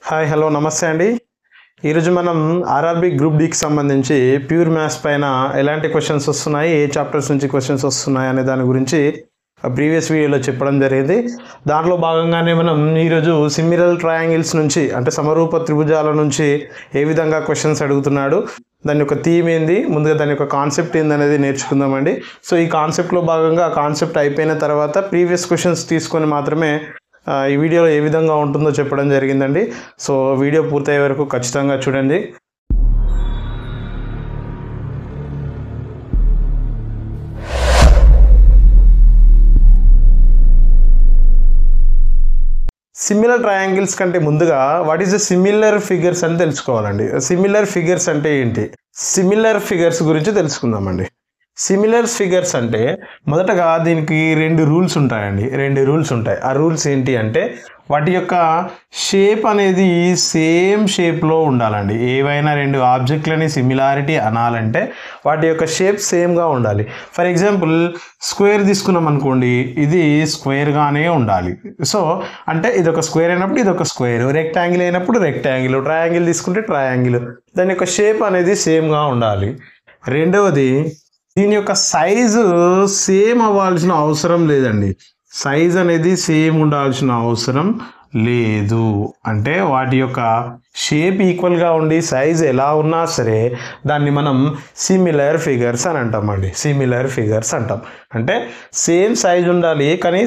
Hi hello నమస్తే అండి. ఈరోజు మనం ఆర్ఆర్బి గ్రూప్ డికి సంబంధించి ప్యూర్ మ్యాథ్స్ పైన ఎలాంటి క్వశ్చన్స్ వస్తున్నాయి, ఏ చాప్టర్స్ నుంచి క్వశ్చన్స్ వస్తున్నాయి అనే దాని గురించి ప్రీవియస్ వీడియోలో చెప్పడం జరిగింది. దాంట్లో భాగంగానే మనం ఈరోజు సిమిలర్ ట్రయాంగిల్స్ నుంచి అంటే సమరూప త్రిభుజాల నుంచి ఏ విధంగా క్వశ్చన్స్ అడుగుతున్నాడు, దాని యొక్క థీమ్ ఏంది, ముందుగా దాని యొక్క కాన్సెప్ట్ ఏంది అనేది నేర్చుకుందామండి. సో ఈ కాన్సెప్ట్లో భాగంగా కాన్సెప్ట్ అయిపోయిన తర్వాత ప్రీవియస్ క్వశ్చన్స్ తీసుకొని మాత్రమే ఈ వీడియోలో ఏ విధంగా ఉంటుందో చెప్పడం జరిగిందండి. సో వీడియో పూర్తయ్యే వరకు ఖచ్చితంగా చూడండి. సిమిలర్ ట్రయాంగిల్స్ కంటే ముందుగా what is the similar figures అని తెలుసుకోవాలండి. సిమిలర్ ఫిగర్స్ అంటే ఏంటి, సిమిలర్ ఫిగర్స్ గురించి తెలుసుకుందామండి. సిమిలర్ ఫిగర్స్ అంటే మొదటగా దీనికి రెండు రూల్స్ ఉంటాయండి. ఆ రూల్స్ ఏంటి అంటే వాటి యొక్క షేప్ అనేది సేమ్ షేప్లో ఉండాలండి. ఏవైనా రెండు ఆబ్జెక్ట్లని సిమిలారిటీ అనాలంటే వాటి యొక్క షేప్ సేమ్గా ఉండాలి. ఫర్ ఎగ్జాంపుల్ స్క్వేర్ తీసుకున్నాం అనుకోండి, ఇది స్క్వేర్గానే ఉండాలి. సో అంటే ఇది ఒక స్క్వేర్ అయినప్పుడు ఇది ఒక స్క్వేర్, రెక్టాంగిల్ అయినప్పుడు రెక్టాంగిల్, ట్రయాంగిల్ తీసుకుంటే ట్రయాంగిల్, దాని యొక్క షేప్ అనేది సేమ్గా ఉండాలి. రెండవది దీని యొక్క సైజు సేమ్ అవ్వాల్సిన అవసరం లేదండి. సైజ్ అనేది సేమ్ ఉండాల్సిన అవసరం లేదు. అంటే వాటి యొక్క షేప్ ఈక్వల్గా ఉండి సైజ్ ఎలా ఉన్నా సరే దాన్ని మనం సిమిలర్ ఫిగర్స్ అని అంటామండి. సిమిలర్ ఫిగర్స్ అంటాం. అంటే సేమ్ సైజ్ ఉండాలి కానీ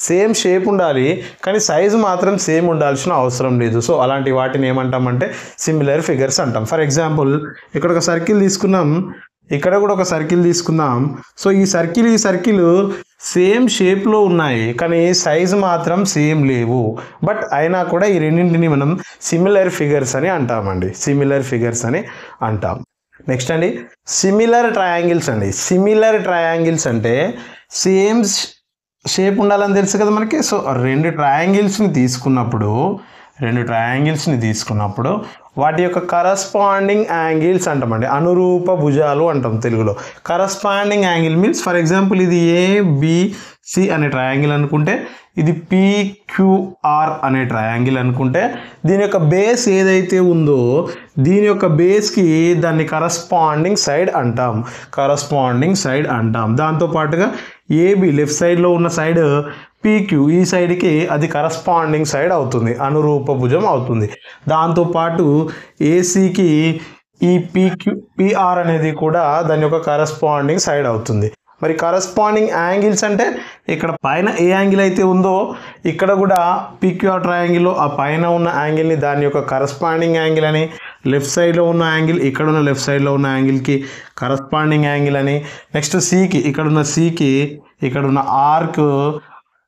సేమ్ షేప్ ఉండాలి కానీ సైజు మాత్రం సేమ్ ఉండాల్సిన అవసరం లేదు. సో అలాంటి వాటిని ఏమంటామంటే సిమిలర్ ఫిగర్స్ అంటాం. ఫర్ ఎగ్జాంపుల్ ఇక్కడ ఒక సర్కిల్ తీసుకున్నాం, ఇక్కడ కూడా ఒక సర్కిల్ తీసుకుందాం. సో ఈ సర్కిల్ సేమ్ షేప్లో ఉన్నాయి కానీ సైజు మాత్రం సేమ్ లేవు. బట్ అయినా కూడా ఈ రెండింటిని మనం సిమిలర్ ఫిగర్స్ అని అంటామండి. సిమిలర్ ఫిగర్స్ అని అంటాం. నెక్స్ట్ అండి సిమిలర్ ట్రయాంగిల్స్ అండి. సిమిలర్ ట్రయాంగిల్స్ అంటే సేమ్ షేప్ ఉండాలని తెలుసు కదా మనకి. సో రెండు ట్రయాంగిల్స్ని తీసుకున్నప్పుడు వాటి యొక్క కరస్పాండింగ్ యాంగిల్స్ అంటామండి. అనురూప భుజాలు అంటాం తెలుగులో. Corresponding angle means for example ఇది ఏబిసి అనే ట్రయాంగిల్ అనుకుంటే, ఇది పిక్యూఆర్ అనే ట్రయాంగిల్ అనుకుంటే, దీని యొక్క బేస్ ఏదైతే ఉందో దీని యొక్క బేస్కి దాన్ని కరస్పాండింగ్ సైడ్ అంటాం. దాంతోపాటుగా ఏబి లెఫ్ట్ సైడ్లో ఉన్న సైడ్ పీక్యూ ఈ సైడ్కి అది కరస్పాండింగ్ సైడ్ అవుతుంది, అనురూప భుజం అవుతుంది. దాంతోపాటు ఏసీకి ఈ పిఆర్ అనేది కూడా దాని యొక్క కరస్పాండింగ్ సైడ్ అవుతుంది. మరి కరస్పాండింగ్ యాంగిల్స్ అంటే ఇక్కడ పైన ఏ యాంగిల్ అయితే ఉందో ఇక్కడ కూడా పీక్యూఆర్ ట్రయాంగిల్లో ఆ పైన ఉన్న యాంగిల్ని దాని యొక్క కరస్పాండింగ్ యాంగిల్ అని, లెఫ్ట్ సైడ్లో ఉన్న యాంగిల్ ఇక్కడ ఉన్న లెఫ్ట్ సైడ్లో ఉన్న యాంగిల్కి కరస్పాండింగ్ యాంగిల్ అని, నెక్స్ట్ సికి ఇక్కడున్న ఆర్క్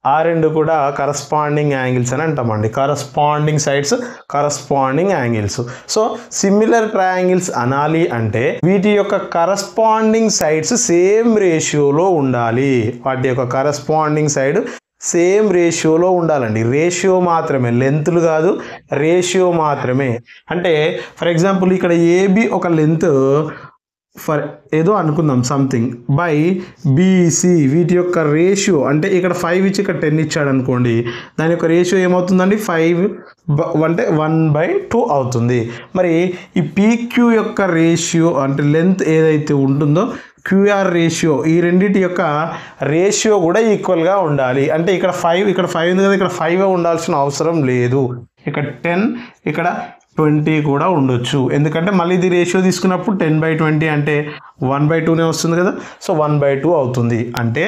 ఆ రెండు కూడా కరస్పాండింగ్ యాంగిల్స్ అని అంటామండి. Corresponding sides, corresponding angles. So similar triangles అనాలి అంటే వీటి యొక్క కరస్పాండింగ్ సైడ్స్ సేమ్ రేషియోలో ఉండాలి. వాటి యొక్క కరస్పాండింగ్ సైడ్ సేమ్ రేషియోలో ఉండాలండి. రేషియో మాత్రమే, లెంత్లు కాదు, రేషియో మాత్రమే. అంటే ఫర్ ఎగ్జాంపుల్ ఇక్కడ ఏబి ఒక లెంత్ ఫర్ ఏదో అనుకుందాం సంథింగ్ బై బీసీ, వీటి యొక్క రేషియో అంటే ఇక్కడ 5 ఇచ్చి ఇక్కడ 10 ఇచ్చాడు అనుకోండి, దాని యొక్క రేషియో ఏమవుతుందండి 5 అంటే 1/2 అవుతుంది. మరి ఈ పీక్యూ యొక్క రేషియో అంటే లెంత్ ఏదైతే ఉంటుందో క్యూఆర్ రేషియో, ఈ రెండింటి యొక్క రేషియో కూడా ఈక్వల్గా ఉండాలి. అంటే ఇక్కడ 5 ఉంది కదా, ఇక్కడ 5 ఉండాల్సిన అవసరం లేదు. ఇక్కడ 10 ఇక్కడ 20 కూడా ఉండొచ్చు. ఎందుకంటే మళ్ళీ ఇది రేషియో తీసుకున్నప్పుడు 10/20 అంటే 1/2నే వస్తుంది కదా. సో 1/2 అవుతుంది. అంటే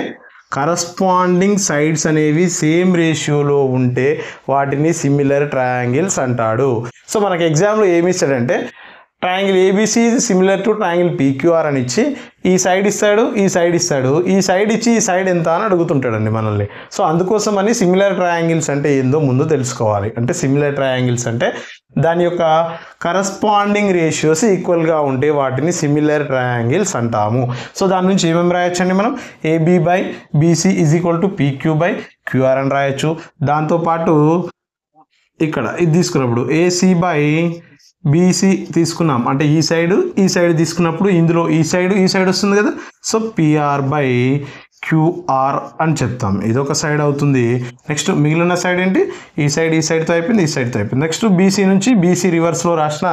కరస్పాండింగ్ సైడ్స్ అనేవి సేమ్ రేషియోలో ఉంటే వాటిని సిమిలర్ ట్రయాంగిల్స్ అంటాడు. సో మనకి ఎగ్జామ్లో ఏమి ఇస్తాడంటే triangle ABC similar to triangle PQR అని ఇచ్చి ఈ సైడ్ ఇస్తాడు, ఈ సైడ్ ఇచ్చి ఈ సైడ్ ఎంత అని అడుగుతుంటాడండి మనల్ని. సో అందుకోసం అని సిమిలర్ ట్రయాంగిల్స్ అంటే ఏందో ముందు తెలుసుకోవాలి. అంటే సిమిలర్ ట్రయాంగిల్స్ అంటే దాని యొక్క కరస్పాండింగ్ రేషియోస్ ఈక్వల్గా ఉంటే వాటిని సిమిలర్ ట్రయాంగిల్స్ అంటాము. సో దాని నుంచి ఏమేమి రాయొచ్చండి మనం, AB by BC is equal to PQ by QR అని రాయొచ్చు. దాంతోపాటు ఇక్కడ ఇది తీసుకున్నప్పుడు ఏసీ బై బీసీ తీసుకున్నాం అంటే ఈ సైడ్ తీసుకున్నప్పుడు ఇందులో ఈ సైడ్ వస్తుంది కదా. సో పిఆర్ బై క్యూఆర్ అని చెప్తాం. ఇదొక సైడ్ అవుతుంది. నెక్స్ట్ మిగిలిన సైడ్ ఏంటి, ఈ సైడ్తో అయిపోయింది, ఈ సైడ్తో అయిపోయింది. నెక్స్ట్ బీసీ నుంచి బీసీ రివర్స్లో రాసిన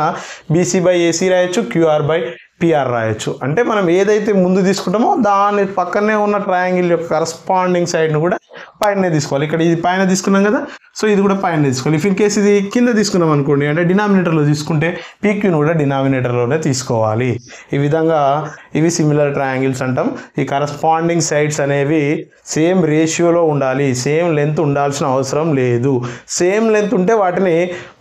బీసీ బై ఏసీ రాయొచ్చు, క్యూఆర్ బై పిఆర్ రాయొచ్చు. అంటే మనం ఏదైతే ముందు తీసుకుంటామో దాని పక్కనే ఉన్న ట్రయాంగిల్ యొక్క కరస్పాండింగ్ సైడ్ను కూడా పైన తీసుకోవాలి. ఇక్కడ ఇది పైన తీసుకున్నాం కదా, సో ఇది కూడా పైన తీసుకోవాలి. ఇఫ్ ఇన్ కేసు ఇది కింద తీసుకున్నాం అనుకోండి, అంటే డినామినేటర్లో తీసుకుంటే పీక్యూను కూడా డినామినేటర్లోనే తీసుకోవాలి. ఈ విధంగా ఇవి సిమిలర్ ట్రయాంగిల్స్ అంటాం. ఈ కరస్పాండింగ్ సైడ్స్ అనేవి సేమ్ రేషియోలో ఉండాలి, సేమ్ లెంత్ ఉండాల్సిన అవసరం లేదు. సేమ్ లెంత్ ఉంటే వాటిని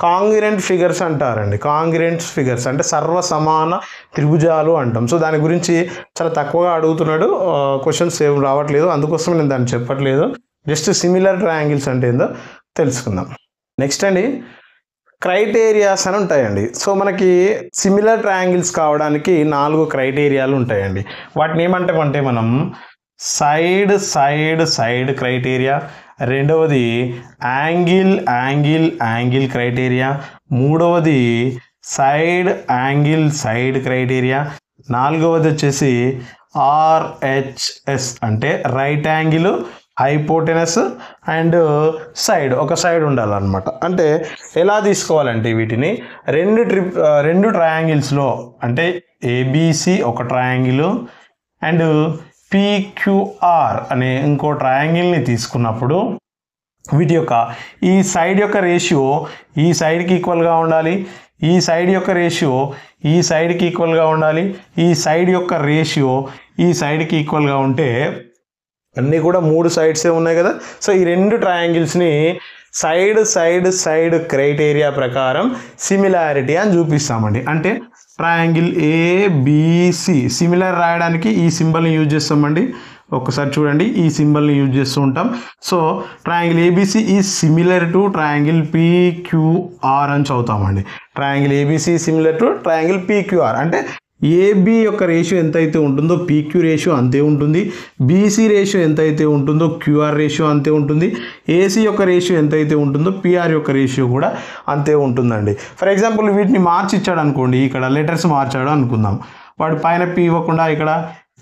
కాంగ్రుయెంట్ ఫిగర్స్ అంటారండి. కాంగ్రుయెంట్ ఫిగర్స్ అంటే సర్వసమాన త్రిభుజాలు అంటాం. సో దాని గురించి చాలా తక్కువగా అడుగుతున్నాడు, క్వశ్చన్స్ ఏం రావట్లేదు, అందుకోసం నేను దాన్ని చెప్పట్లేదు. జస్ట్ సిమిలర్ ట్రయాంగిల్స్ అంటే ఏందో తెలుసుకుందాం. నెక్స్ట్ అండి, క్రైటీరియాస్ అని ఉంటాయండి. సో మనకి సిమిలర్ ట్రయాంగిల్స్ కావడానికి 4 క్రైటీరియాలు ఉంటాయండి. వాటిని ఏమంటామంటే మనం సైడ్ క్రైటీరియా, రెండవది యాంగిల్ క్రైటీరియా, మూడవది సైడ్ క్రైటీరియా, నాలుగవది వచ్చేసి RHS అంటే right angle, hypotenuse and side, ఒక సైడ్ ఉండాలన్నమాట. అంటే ఎలా తీసుకోవాలంటే వీటిని రెండు ట్రయాంగిల్స్లో అంటే ఏబిసి ఒక ట్రయాంగిల్ అండ్ PQR అనే ఇంకో ట్రయాంగిల్ని తీసుకున్నప్పుడు వీటి యొక్క ఈ సైడ్ యొక్క రేషియో ఈ సైడ్కి ఈక్వల్గా ఉండాలి, ఈ సైడ్ యొక్క రేషియో ఈ సైడ్కి ఈక్వల్గా ఉండాలి, ఈ సైడ్ యొక్క రేషియో ఈ సైడ్కి ఈక్వల్గా ఉంటే అన్నీ కూడా 3 సైడ్సే ఉన్నాయి కదా. సో ఈ రెండు ట్రయాంగిల్స్ని సైడ్ క్రైటీరియా ప్రకారం సిమిలారిటీ అని చూపిస్తామండి. అంటే ట్రయాంగిల్ ఏబిసి సిమిలర్ రాయడానికి ఈ సింబల్ని యూజ్ చేస్తామండి. ఒక్కసారి చూడండి, ఈ సింబల్ని యూజ్ చేస్తూ ఉంటాం. So triangle ABC is similar to triangle PQR అని చదువుతామండి. Triangle ABC similar to triangle PQR అంటే ఏబి యొక్క రేషియో ఎంతైతే ఉంటుందో PQ రేషియో అంతే ఉంటుంది, బీసీ రేషియో ఎంతైతే ఉంటుందో QR రేషియో అంతే ఉంటుంది, ఏసీ యొక్క రేషియో ఎంతైతే ఉంటుందో PR యొక్క రేషియో కూడా అంతే ఉంటుందండి. ఫర్ ఎగ్జాంపుల్ వీటిని మార్చి ఇచ్చాడు అనుకోండి, ఇక్కడ లెటర్స్ మార్చాడు అనుకుందాం, వాడు పైన P ఇవ్వకుండా ఇక్కడ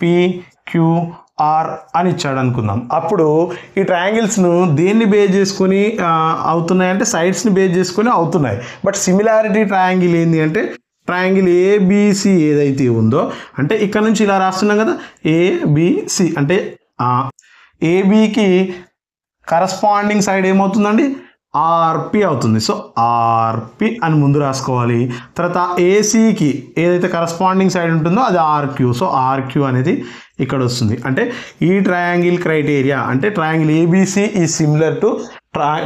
PQR అని ఇచ్చాడు అనుకుందాం. అప్పుడు ఈ ట్రయాంగిల్స్ను దేన్ని బేస్ చేసుకొని అవుతున్నాయి అంటే సైడ్స్ని బేస్ చేసుకొని అవుతున్నాయి. బట్ సిమిలారిటీ ట్రయాంగిల్ ఏంటి అంటే ట్రయాంగిల్ ఏబిసి ఏదైతే ఉందో అంటే ఇక్కడ నుంచి ఇలా రాస్తున్నాం కదా, ఏబిసి అంటే ఏబికి కరస్పాండింగ్ సైడ్ ఏమవుతుందండి, RP అవుతుంది. సో RP అని ముందు రాసుకోవాలి. తర్వాత ఏసీకి ఏదైతే కరస్పాండింగ్ సైడ్ ఉంటుందో అది RQ. సో RQ అనేది ఇక్కడ వస్తుంది. అంటే ఈ ట్రయాంగిల్ క్రైటీరియా అంటే ట్రయాంగిల్ ఏబిసి ఈ సిమిలర్ టు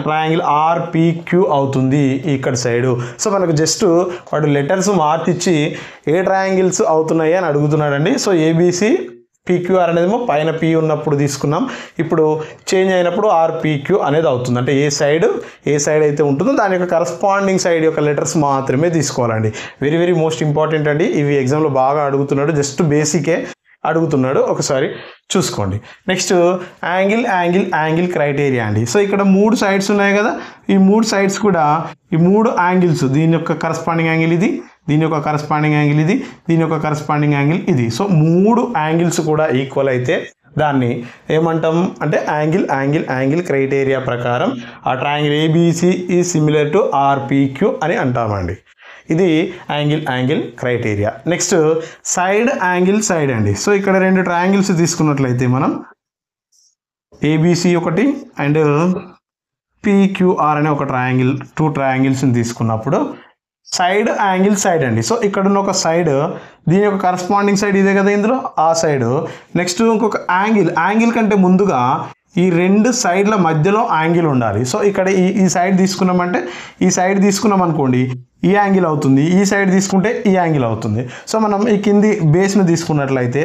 ట్రయాంగిల్ RPQ అవుతుంది ఇక్కడ సైడు. సో మనకు జస్ట్ వాడు లెటర్స్ మార్చిచ్చి ఏ ట్రయాంగిల్స్ అవుతున్నాయి అని అడుగుతున్నాడండి. సో ఏబిసి PQR అనేది పైన P ఉన్నప్పుడు తీసుకున్నాం, ఇప్పుడు చేంజ్ అయినప్పుడు RPQ అనేది అవుతుంది. అంటే ఏ సైడ్ అయితే ఉంటుందో దాని యొక్క కరస్పాండింగ్ సైడ్ యొక్క లెటర్స్ మాత్రమే తీసుకోవాలండి. వెరీ మోస్ట్ ఇంపార్టెంట్ అండి. ఇవి ఎగ్జామ్లో బాగా అడుగుతున్నాడు, జస్ట్ బేసికే అడుగుతున్నాడు, ఒకసారి చూసుకోండి. నెక్స్ట్ యాంగిల్ క్రైటీరియా అండి. సో ఇక్కడ 3 సైడ్స్ ఉన్నాయి కదా, ఈ 3 సైడ్స్ కూడా ఈ 3 యాంగిల్స్, దీని యొక్క కరస్పాండింగ్ యాంగిల్ ఇది, దీని యొక్క కరస్పాండింగ్ యాంగిల్ ఇది, దీని యొక్క కరస్పాండింగ్ యాంగిల్ ఇది. సో 3 యాంగిల్స్ కూడా ఈక్వల్ అయితే దాన్ని ఏమంటాం అంటే యాంగిల్ క్రైటీరియా ప్రకారం ఆ ట్రయాంగిల్ ఏబిసి ఈ సిమిలర్ టు RPQ అని అంటామండి. ఇది యాంగిల్ క్రైటీరియా. నెక్స్ట్ సైడ్ అండి. సో ఇక్కడ 2 ట్రయాంగిల్స్ తీసుకున్నట్లయితే మనం ఏబిసి ఒకటి అండ్ PQR అనే ఒక ట్రయాంగిల్, 2 ట్రయాంగిల్స్ని తీసుకున్నప్పుడు సైడ్ అండి. సో ఇక్కడ ఉన్న ఒక సైడ్, దీని యొక్క కరస్పాండింగ్ సైడ్ ఇదే కదా ఇందులో, ఆ సైడ్. నెక్స్ట్ ఇంకొక యాంగిల్ కంటే ముందుగా ఈ 2 సైడ్ల మధ్యలో యాంగిల్ ఉండాలి. సో ఇక్కడ ఈ సైడ్ తీసుకున్నామంటే ఈ సైడ్ తీసుకున్నాం అనుకోండి ఈ యాంగిల్ అవుతుంది, ఈ సైడ్ తీసుకుంటే ఈ యాంగిల్ అవుతుంది. సో మనం ఈ కింది బేస్ను తీసుకున్నట్లయితే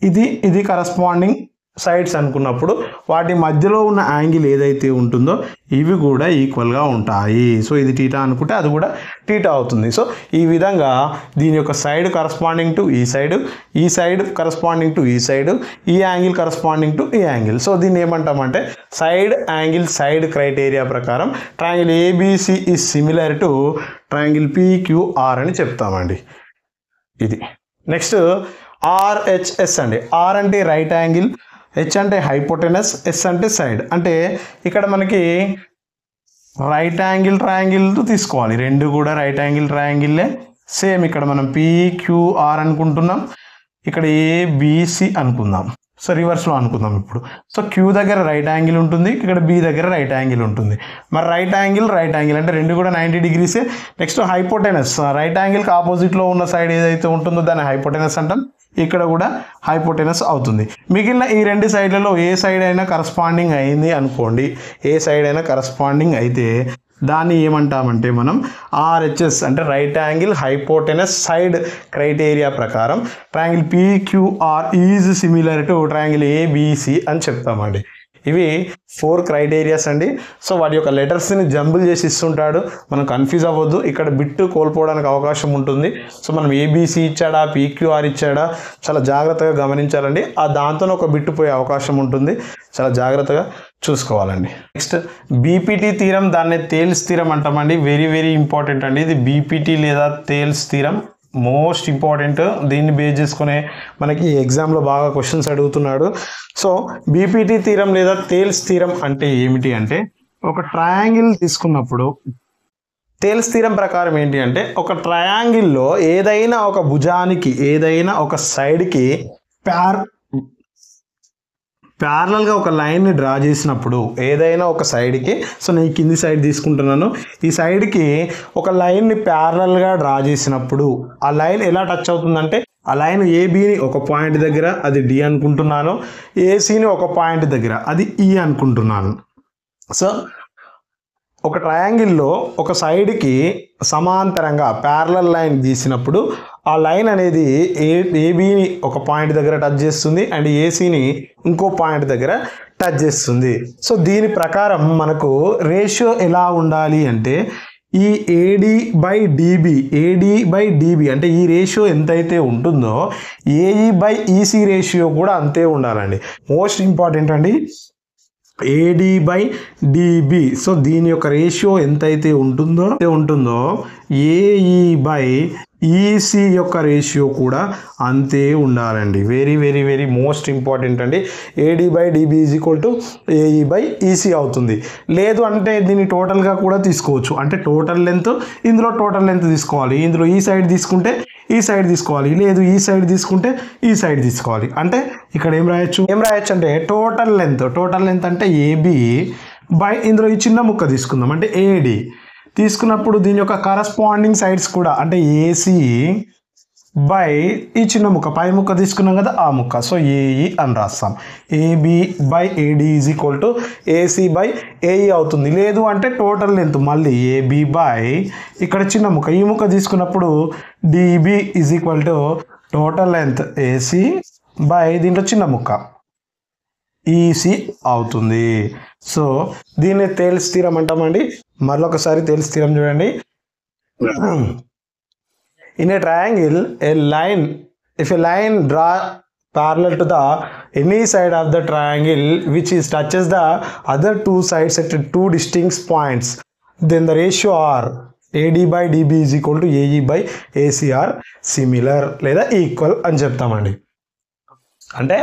ఇది కరస్పాండింగ్ సైడ్స్ అనుకున్నప్పుడు వాటి మధ్యలో ఉన్న యాంగిల్ ఏదైతే ఉంటుందో ఇవి కూడా ఈక్వల్గా ఉంటాయి. సో ఇది టీటా అనుకుంటే అది కూడా టీటా అవుతుంది. సో ఈ విధంగా దీని యొక్క సైడ్ కరస్పాండింగ్ టు ఈ సైడ్ కరస్పాండింగ్ టు ఈ సైడ్, ఈ యాంగిల్ కరస్పాండింగ్ టు ఈ యాంగిల్. సో దీన్ని ఏమంటామంటే సైడ్ క్రైటీరియా ప్రకారం triangle ABC is similar to triangle PQR అని చెప్తామండి. ఇది నెక్స్ట్ RHS అండి. R అంటే రైట్ యాంగిల్, హెచ్ అంటే హైపోటెనస్, ఎస్ అంటే సైడ్. అంటే ఇక్కడ మనకి రైట్ యాంగిల్ ట్రయాంగిల్ తీసుకోవాలి, రెండు కూడా రైట్ యాంగిల్ ట్రయాంగిల్లే. సేమ్ ఇక్కడ మనం PQR అనుకుంటున్నాం, ఇక్కడ ABC అనుకుందాం. సో రివర్స్లో అనుకుందాం ఇప్పుడు. సో Q దగ్గర రైట్ యాంగిల్ ఉంటుంది, ఇక్కడ B దగ్గర రైట్ యాంగిల్ ఉంటుంది. మరి రైట్ యాంగిల్ అంటే రెండు కూడా 90 డిగ్రీసే. నెక్స్ట్ హైపోటెనస్, రైట్ యాంగిల్కి ఆపోజిట్లో ఉన్న సైడ్ ఏదైతే ఉంటుందో దాన్ని హైపోటెనస్ అంటాం. ఇక్కడ కూడా హైపోటెనస్ అవుతుంది. మిగిలిన ఈ రెండు సైడ్లలో ఏ సైడ్ అయినా కరస్పాండింగ్ అయింది అనుకోండి, ఏ సైడ్ అయినా కరస్పాండింగ్ అయితే దాన్ని ఏమంటామంటే మనం RHS అంటే right angle hypotenuse side criteria ప్రకారం triangle PQR is similar to triangle ABC అని చెప్తామండి. ఇవి 4 క్రైటీరియాస్ అండి. సో వాటి యొక్క లెటర్స్ని జంబుల్ చేసి ఇస్తుంటాడు, మనం కన్ఫ్యూజ్ అవ్వద్దు. ఇక్కడ బిట్టు కోల్పోవడానికి అవకాశం ఉంటుంది. సో మనం ABC ఇచ్చాడా PQR ఇచ్చాడా చాలా జాగ్రత్తగా గమనించాలండి. దాంతో ఒక బిట్టు పోయే అవకాశం ఉంటుంది, చాలా జాగ్రత్తగా చూసుకోవాలండి. నెక్స్ట్ BPT థీరం, దాన్ని థేల్స్ థీరం అంటామండి. వెరీ వెరీ ఇంపార్టెంట్ అండి ఇది. BPT లేదా థేల్స్ థీరం మోస్ట్ ఇంపార్టెంట్. దీన్ని బేస్ చేసుకునే మనకి ఎగ్జామ్లో బాగా క్వశ్చన్స్ అడుగుతున్నాడు. సో BPT థీరం లేదా థేల్స్ థీరం అంటే ఏమిటి అంటే, ఒక ట్రయాంగిల్ తీసుకున్నప్పుడు థేల్స్ థీరం ప్రకారం ఏంటి అంటే, ఒక ట్రయాంగిల్లో ఏదైనా ఒక భుజానికి ఏదైనా ఒక సైడ్కి ప్యారలల్గా ఒక లైన్ని డ్రా చేసినప్పుడు ఏదైనా ఒక సైడ్కి, సో నేను కింది సైడ్ తీసుకుంటున్నాను, ఈ సైడ్కి ఒక లైన్ని ప్యారలల్గా డ్రా చేసినప్పుడు ఆ లైన్ ఎలా టచ్ అవుతుందంటే, ఆ లైన్ ABని ఒక పాయింట్ దగ్గర అది D అనుకుంటున్నాను, ACని ఒక పాయింట్ దగ్గర అది E అనుకుంటున్నాను. సో ఒక ట్రయాంగిల్లో ఒక సైడ్కి సమాంతరంగా ప్యారలల్ లైన్ గీసినప్పుడు ఆ లైన్ అనేది ABని ఒక పాయింట్ దగ్గర టచ్ చేస్తుంది అండ్ ACని ఇంకో పాయింట్ దగ్గర టచ్ చేస్తుంది. సో దీని ప్రకారం మనకు రేషియో ఎలా ఉండాలి అంటే, ఈ AD/DB అంటే ఈ రేషియో ఎంతైతే ఉంటుందో AE/EC రేషియో కూడా అంతే ఉండాలండి. మోస్ట్ ఇంపార్టెంట్ అండి AD/DB. సో దీని యొక్క రేషియో ఎంతైతే ఉంటుందో AE/EC యొక్క రేషియో కూడా అంతే ఉండాలండి. Very very very most important అండి. AD/DB = AE/EC అవుతుంది. లేదు అంటే దీన్ని టోటల్గా కూడా తీసుకోవచ్చు. అంటే టోటల్ లెంత్, ఇందులో టోటల్ లెంత్ తీసుకోవాలి. ఇందులో ఈ సైడ్ తీసుకుంటే ఈ సైడ్ తీసుకోవాలి, లేదు ఈ సైడ్ తీసుకుంటే ఈ సైడ్ తీసుకోవాలి. అంటే ఇక్కడ ఏం రాయొచ్చు అంటే టోటల్ లెంత్ అంటే AB బై ఇందులో ఈ చిన్న ముక్క తీసుకుందాం అంటే AD తీసుకున్నప్పుడు దీని యొక్క కరస్పాండింగ్ సైడ్స్ కూడా అంటే AC బై ఈ చిన్న ముక్క పై ముక్క తీసుకున్నాం కదా ఆ ముక్క, సో AE అని రాస్తాం. AB/AD = AC/AE అవుతుంది. లేదు అంటే టోటల్ లెంత్ మళ్ళీ AB బై ఇక్కడ చిన్న ముక్క ఈ ముక్క తీసుకున్నప్పుడు DB = total length AC by దీంట్లో చిన్న ముక్క EC అవుతుంది. సో దీన్ని థేల్స్ థీరం అంటామండి. మరొకసారి థేల్స్ థీరం చూడండి. In a triangle, if a line draw parallel to the any side of the triangle which touches the other two sides at two distinct points, then the ratio are AD/DB = AE/AC are similar లేదా equal అని చెప్తామండి. అంటే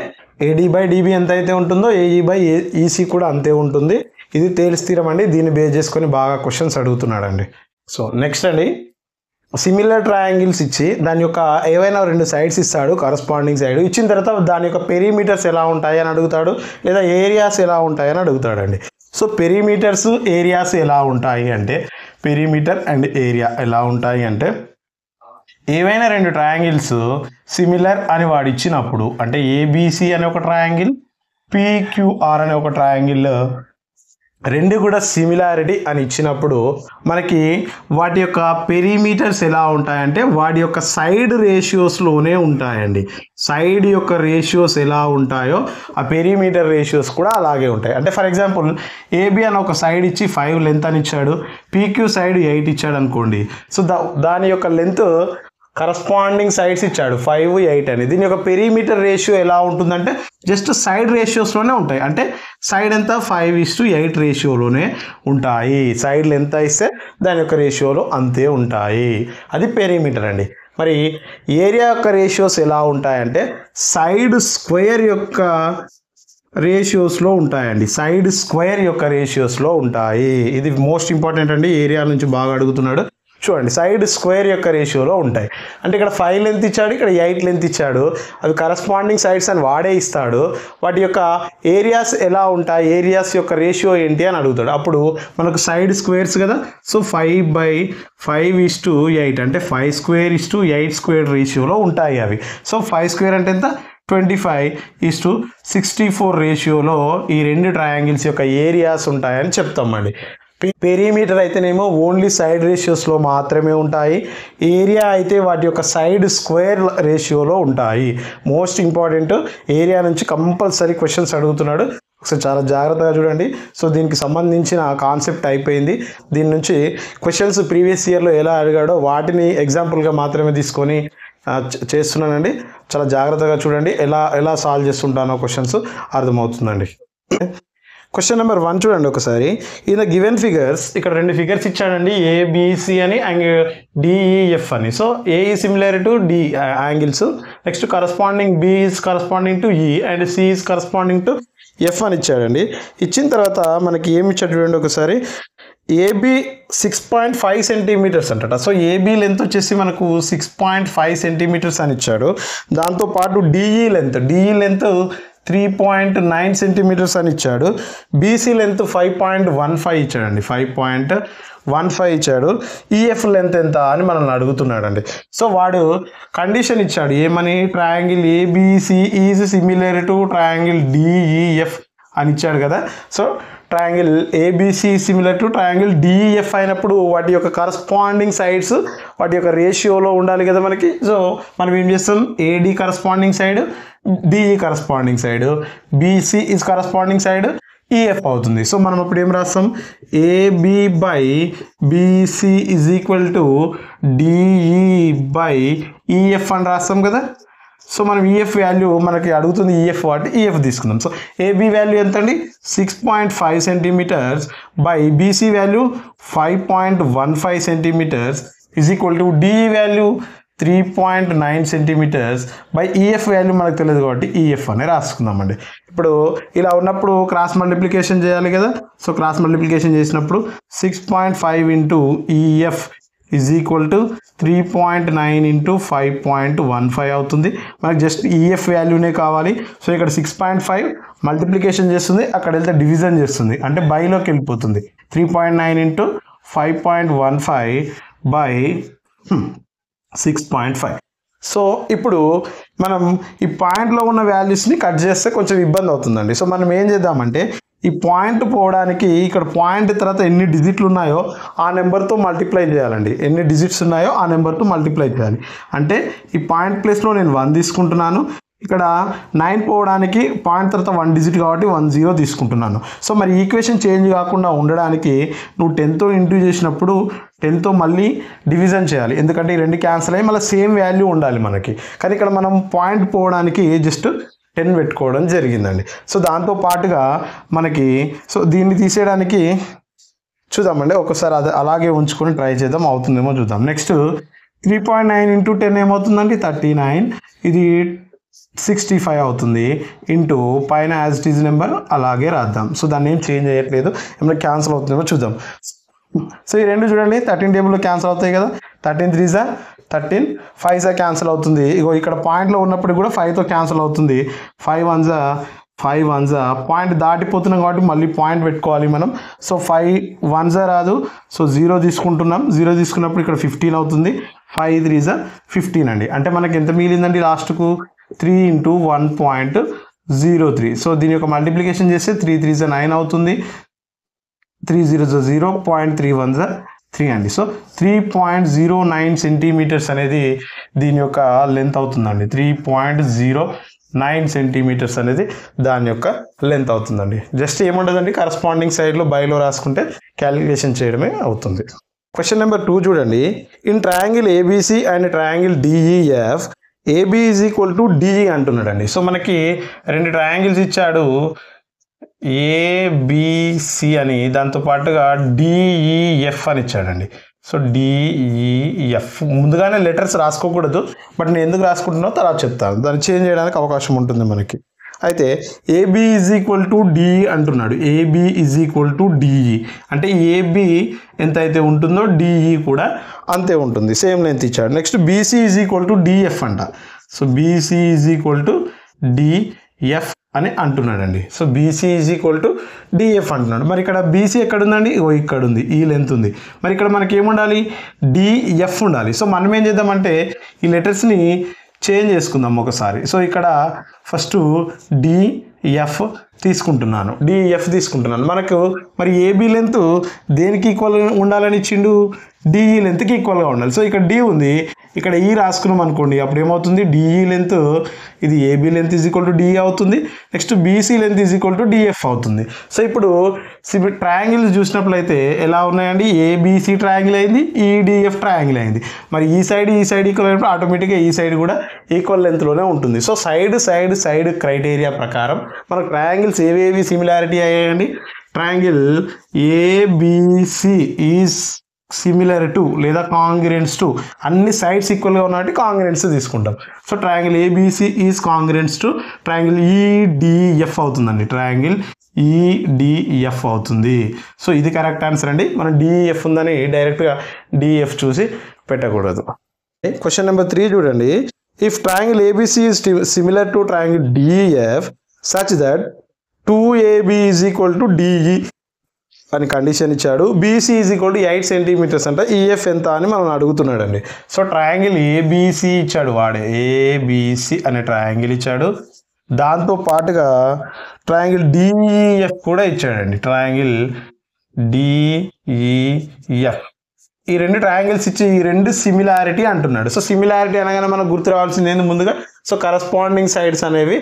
AD/DB ఎంత అయితే ఉంటుందో AE/EC కూడా అంతే ఉంటుంది. ఇది థేల్స్ థీరం అండి. దీన్ని బేస్ చేసుకొని బాగా క్వశ్చన్స్ అడుగుతున్నాడండి. సో నెక్స్ట్ అండి, సిమిలర్ ట్రయాంగిల్స్ ఇచ్చి దాని యొక్క ఏవైనా రెండు సైడ్స్ ఇస్తాడు, కరస్పాండింగ్ సైడ్ ఇచ్చిన తర్వాత దాని యొక్క పెరిమీటర్స్ ఎలా ఉంటాయి అని అడుగుతాడు, లేదా ఏరియాస్ ఎలా ఉంటాయి అని అడుగుతాడండి. సో పెరిమీటర్స్ ఏరియాస్ ఎలా ఉంటాయి అంటే, పెరిమీటర్ అండ్ ఏరియా ఎలా ఉంటాయి అంటే, ఏవైనా రెండు ట్రయాంగిల్స్ సిమిలర్ అని వాడు ఇచ్చినప్పుడు అంటే ABC అనే ఒక ట్రయాంగిల్, PQR అనే ఒక ట్రయాంగిల్ రెండు కూడా సిమిలారిటీ అని ఇచ్చినప్పుడు మనకి వాటి యొక్క పెరిమీటర్స్ ఎలా ఉంటాయంటే వాటి యొక్క సైడ్ రేషియోస్లోనే ఉంటాయండి. సైడ్ యొక్క రేషియోస్ ఎలా ఉంటాయో ఆ పెరిమీటర్ రేషియోస్ కూడా అలాగే ఉంటాయి. అంటే ఫర్ ఎగ్జాంపుల్ AB అని ఒక సైడ్ ఇచ్చి 5 లెంత్ అని ఇచ్చాడు, PQ సైడ్ 8 ఇచ్చాడు అనుకోండి. సో దాని యొక్క లెంత్ కరస్పాండింగ్ సైడ్స్ ఇచ్చాడు 5, 8 అని. దీని యొక్క పెరిమీటర్ రేషియో ఎలా ఉంటుందంటే జస్ట్ సైడ్ రేషియోస్లోనే ఉంటాయి. అంటే సైడ్ ఎంత 5:8 రేషియోలోనే ఉంటాయి. సైడ్లు ఎంత ఇస్తే దాని యొక్క రేషియోలో అంతే ఉంటాయి. అది పెరిమీటర్ అండి. మరి ఏరియా యొక్క రేషియోస్ ఎలా ఉంటాయంటే సైడ్ స్క్వేర్ యొక్క రేషియోస్లో ఉంటాయండి, సైడ్ స్క్వేర్ యొక్క రేషియోస్లో ఉంటాయి. ఇది మోస్ట్ ఇంపార్టెంట్ అండి, ఏరియా నుంచి బాగా అడుగుతున్నాడు. చూడండి, సైడ్ స్క్వేర్ యొక్క రేషియోలో ఉంటాయి. అంటే ఇక్కడ 5 లెంత్ ఇచ్చాడు, ఇక్కడ 8 లెంత్ ఇచ్చాడు. అవి కరస్పాండింగ్ సైడ్స్ అని వాడే ఇస్తాడు. వాటి యొక్క ఏరియాస్ ఎలా ఉంటాయి, ఏరియాస్ యొక్క రేషియో ఏంటి అని అడుగుతాడు. అప్పుడు మనకు సైడ్ స్క్వేర్స్ కదా, సో 5/5:8 అంటే 5² 8² రేషియోలో ఉంటాయి అవి. సో 5² అంటే ఎంత, 25:64 రేషియోలో ఈ రెండు ట్రయాంగిల్స్ యొక్క ఏరియాస్ ఉంటాయని చెప్తామండి. పెరిమీటర్ అయితేనేమో ఓన్లీ సైడ్ రేషియోస్లో మాత్రమే ఉంటాయి. ఏరియా అయితే వాటి యొక్క సైడ్ స్క్వేర్ రేషియోలో ఉంటాయి. మోస్ట్ ఇంపార్టెంట్, ఏరియా నుంచి కంపల్సరీ క్వశ్చన్స్ అడుగుతున్నాడు. ఒకసారి చాలా జాగ్రత్తగా చూడండి. సో దీనికి సంబంధించిన కాన్సెప్ట్ అయిపోయింది. దీని నుంచి క్వశ్చన్స్ ప్రీవియస్ ఇయర్లో ఎలా అడిగాడో వాటిని ఎగ్జాంపుల్గా మాత్రమే తీసుకొని చేస్తున్నానండి. చాలా జాగ్రత్తగా చూడండి, ఎలా సాల్వ్ చేస్తుంటానో క్వశ్చన్స్ అర్థమవుతుందండి. క్వశ్చన్ నెంబర్ 1 చూడండి ఒకసారి. ఇన్ ద గివెన్ ఫిగర్స్, ఇక్కడ 2 ఫిగర్స్ ఇచ్చాడండి, ఏబిసి అని అండ్ డిఈఎఫ్ అని. So A is similar to D angles, next corresponding B is corresponding to E and C is corresponding to F అని ఇచ్చాడండి. ఇచ్చిన తర్వాత మనకి ఏమి ఇచ్చాడు చూడండి ఒకసారి. ఏబి 6.5 సెంటీమీటర్స్ అంటట. సో ఏబి లెంత్ వచ్చేసి మనకు 6.5 సెంటీమీటర్స్ అని ఇచ్చాడు. దాంతోపాటు డిఈ లెంత్ 3.9 సెంటీమీటర్స్ అని ఇచ్చాడు. బీసీ లెంత్ 5.15 ఇచ్చాడండి, 5.15 ఇచ్చాడు. ఈఎఫ్ లెంత్ ఎంత అని మనల్ని అడుగుతున్నాడండి. సో వాడు కండిషన్ ఇచ్చాడు ఏమని, triangle ABC is similar to triangle DEF అని ఇచ్చాడు కదా. So triangle ABC similar to triangle DEF అయినప్పుడు వాటి యొక్క కరస్పాండింగ్ సైడ్స్ వాటి యొక్క రేషియోలో ఉండాలి కదా మనకి. సో మనం ఏం చేస్తాం, AD corresponding side, DE corresponding side, BC is corresponding side, EF అవుతుంది. సో మనం అప్పుడు ఏం రాస్తాం, AB/BC is equal to DE/EF అని రాస్తాం కదా. సో మనం ఈఎఫ్ వాల్యూ మనకి అడుగుతుంది, ఈఎఫ్ వాటి ఈఎఫ్ తీసుకుందాం. సో ఏబి వాల్యూ ఎంత అండి, 6.5 centimetres by BC value 5.15 centimetres is equal to DE value 3.9 centimetres by EF value మనకు తెలియదు కాబట్టి ఈఎఫ్ అని రాసుకుందామండి. ఇప్పుడు ఇలా ఉన్నప్పుడు క్రాస్ మల్టిప్లికేషన్ చేయాలి కదా. సో క్రాస్ మల్టిప్లికేషన్ చేసినప్పుడు 6.5 into EF is equal to 3.9 into 5.15 అవుతుంది. మనకు జస్ట్ ఈఎఫ్ వాల్యూనే కావాలి. సో ఇక్కడ 6.5 మల్టిప్లికేషన్ చేస్తుంది, అక్కడ వెళ్తే డివిజన్ చేస్తుంది, అంటే బైలోకి వెళ్ళిపోతుంది. 3.9 ఇంటూ 5.15 బై 6.5. సో ఇప్పుడు మనం ఈ పాయింట్లో ఉన్న వాల్యూస్ని కట్ చేస్తే కొంచెం ఇబ్బంది అవుతుందండి. సో మనం ఏం చేద్దామంటే, ఈ పాయింట్ పోవడానికి ఇక్కడ పాయింట్ తర్వాత ఎన్ని డిజిట్లు ఉన్నాయో ఆ నెంబర్తో మల్టిప్లై చేయాలండి. ఎన్ని డిజిట్స్ ఉన్నాయో ఆ నెంబర్తో మల్టిప్లై చేయాలి. అంటే ఈ పాయింట్ ప్లేస్లో నేను 1 తీసుకుంటున్నాను, ఇక్కడ 9 పోవడానికి పాయింట్ తర్వాత 1 డిజిట్ కాబట్టి 10 తీసుకుంటున్నాను. సో మరి ఈక్వేషన్ చేంజ్ కాకుండా ఉండడానికి నువ్వు 10తో ఇంటూ చేసినప్పుడు 10తో మళ్ళీ డివిజన్ చేయాలి, ఎందుకంటే ఈ 2 క్యాన్సిల్ అయ్యి మళ్ళీ సేమ్ వాల్యూ ఉండాలి మనకి. కానీ ఇక్కడ మనం పాయింట్ పోవడానికి జస్ట్ 10 పెట్టుకోవడం జరిగిందండి. సో దాంతో పాటుగా మనకి సో దీన్ని తీసేయడానికి చూద్దామండి, ఒకసారి అది అలాగే ఉంచుకొని ట్రై చేద్దాం, అవుతుందేమో చూద్దాం. నెక్స్ట్ 3.9 ఇంటూ 10 ఏమవుతుందండి, 39. ఇది 65 అవుతుంది. ఇంటూ పైన యాజ్ ఇట్ ఈజ్ నెంబర్ అలాగే రాద్దాం. సో దాన్ని ఏం చేంజ్ చేయట్లేదు, ఏమైనా క్యాన్సిల్ అవుతుందేమో చూద్దాం. సో ఈ రెండు చూడండి 13 టేబుల్లో క్యాన్సిల్ అవుతాయి కదా. 13 3 13, 5 క్యాన్సిల్ అవుతుంది. ఇగో ఇక్కడ పాయింట్లో ఉన్నప్పుడు కూడా 5తో క్యాన్సిల్ అవుతుంది. 5 1 పాయింట్ దాటిపోతున్నాం కాబట్టి మళ్ళీ పాయింట్ పెట్టుకోవాలి మనం. సో 5 1 రాదు, సో 0 తీసుకుంటున్నాం. 0 తీసుకున్నప్పుడు ఇక్కడ 15 అవుతుంది. 5 3 15 అండి. అంటే మనకి ఎంత మిగిలిందండి లాస్ట్కు, 3 ఇంటూ 1.03. సో దీని యొక్క మల్టిప్లికేషన్ చేస్తే 3 3 9 అవుతుంది. 3 0 0.31 3 అండి. సో 3.09 సెంటీమీటర్స్ అనేది దీని యొక్క లెంత్ అవుతుందండి. 3.09 సెంటీమీటర్స్ అనేది దాని యొక్క లెంత్ అవుతుందండి. జస్ట్ ఏముండదండి, కరస్పాండింగ్ సైడ్లో బైలో రాసుకుంటే క్యాలిక్యులేషన్ చేయడమే అవుతుంది. క్వశ్చన్ నెంబర్ 2 చూడండి. In triangle ABC and triangle DEF AB is equal to DE అంటున్నాడండి. సో మనకి 2 ట్రయాంగిల్స్ ఇచ్చాడు, ఏబిసి అని, దాంతోపాటుగా డిఈఎఫ్ అని ఇచ్చాడండి. సో డిఈఎఫ్ ముందుగానే లెటర్స్ రాసుకోకూడదు, బట్ నేను ఎందుకు రాసుకుంటున్నానో తర్వాత చెప్తాను, దాన్ని చేంజ్ చేయడానికి అవకాశం ఉంటుంది మనకి. అయితే AB is equal to DE అంటున్నాడు. AB is equal to DE అంటే ఏబి ఎంత అయితే ఉంటుందో డిఈ కూడా అంతే ఉంటుంది, సేమ్ లెంత్ ఇచ్చాడు. Next BC is equal to DF అంట. So BC is equal to DF అని అంటున్నాడండి. So BC is equal to DF అంటున్నాడు. మరి ఇక్కడ బీసీ ఎక్కడ ఉందండి? ఇక్కడ ఉంది, ఈ లెంత్ ఉంది. మరి ఇక్కడ మనకి ఏముండాలి? డిఎఫ్ ఉండాలి. సో మనం ఏం చేద్దామంటే ఈ లెటర్స్ని చేంజ్ చేసుకుందాం ఒకసారి. సో ఇక్కడ ఫస్ట్ డిఎఫ్ తీసుకుంటున్నాను, డిఎఫ్ తీసుకుంటున్నాను. మనకు మరి ఏబీ లెంత్ దేనికి ఈక్వల్ ఉండాలని ఇచ్చిండు? డిఈ లెంత్కి ఈక్వల్గా ఉండాలి. సో ఇక్కడ డి ఉంది, ఇక్కడ ఈ రాసుకున్నాం అనుకోండి, అప్పుడు ఏమవుతుంది? డిఈ లెంత్ ఇది AB length is equal to DE అవుతుంది. Next BC length is equal to DF అవుతుంది. సో ఇప్పుడు ట్రయాంగిల్స్ చూసినట్లయితే ఎలా ఉన్నాయండి? ఏబీసీ ట్రయాంగిల్ అయింది, ఈడిఎఫ్ ట్రయాంగిల్ అయింది. మరి ఈ సైడ్ ఈక్వల్ అయినప్పుడు ఆటోమేటిక్గా ఈ సైడ్ కూడా ఈక్వల్ లెంత్లోనే ఉంటుంది. సో సైడ్ క్రైటీరియా ప్రకారం మనకు ట్రయాంగిల్స్ ఏవేవి సిమిలారిటీ అయ్యాయండి? Triangle ABC is similar to లేదా కాంగ్రెన్స్ టు, అన్ని సైడ్స్ ఈక్వల్గా ఉన్నట్టు కాంగ్రెన్స్ తీసుకుంటాం. So triangle ABC is congruence to triangle EDF అవుతుందండి. ట్రయాంగిల్ ఈడిఎఫ్ అవుతుంది. సో ఇది కరెక్ట్ ఆన్సర్ అండి. మనం డిఎఫ్ ఉందని డైరెక్ట్గా డిఎఫ్ చూసి పెట్టకూడదు. క్వశ్చన్ నెంబర్ 3 చూడండి. If triangle ABC is similar to triangle DF such that 2AB is equal to DE అని కండిషన్ ఇచ్చాడు. BC is equal to 8 centimetres అంటే ఈఎఫ్ ఎంత అని మనం అడుగుతున్నాడండి. సో ట్రయాంగిల్ ఏబీసీ ఇచ్చాడు, వాడే ఏబీసీ అనే ట్రయాంగిల్ ఇచ్చాడు. దాంతో పాటుగా ట్రయాంగిల్ డిఈఎఫ్ కూడా ఇచ్చాడండి. ట్రయాంగిల్ డిఈఎఫ్ ఈ రెండు ట్రయాంగిల్స్ ఇచ్చి ఈ రెండు సిమిలారిటీ అంటున్నాడు. సో సిమిలారిటీ అనగానే మనకు గుర్తు రావాల్సింది ఏంది ముందుగా? సో కరస్పాండింగ్ సైడ్స్ అనేవి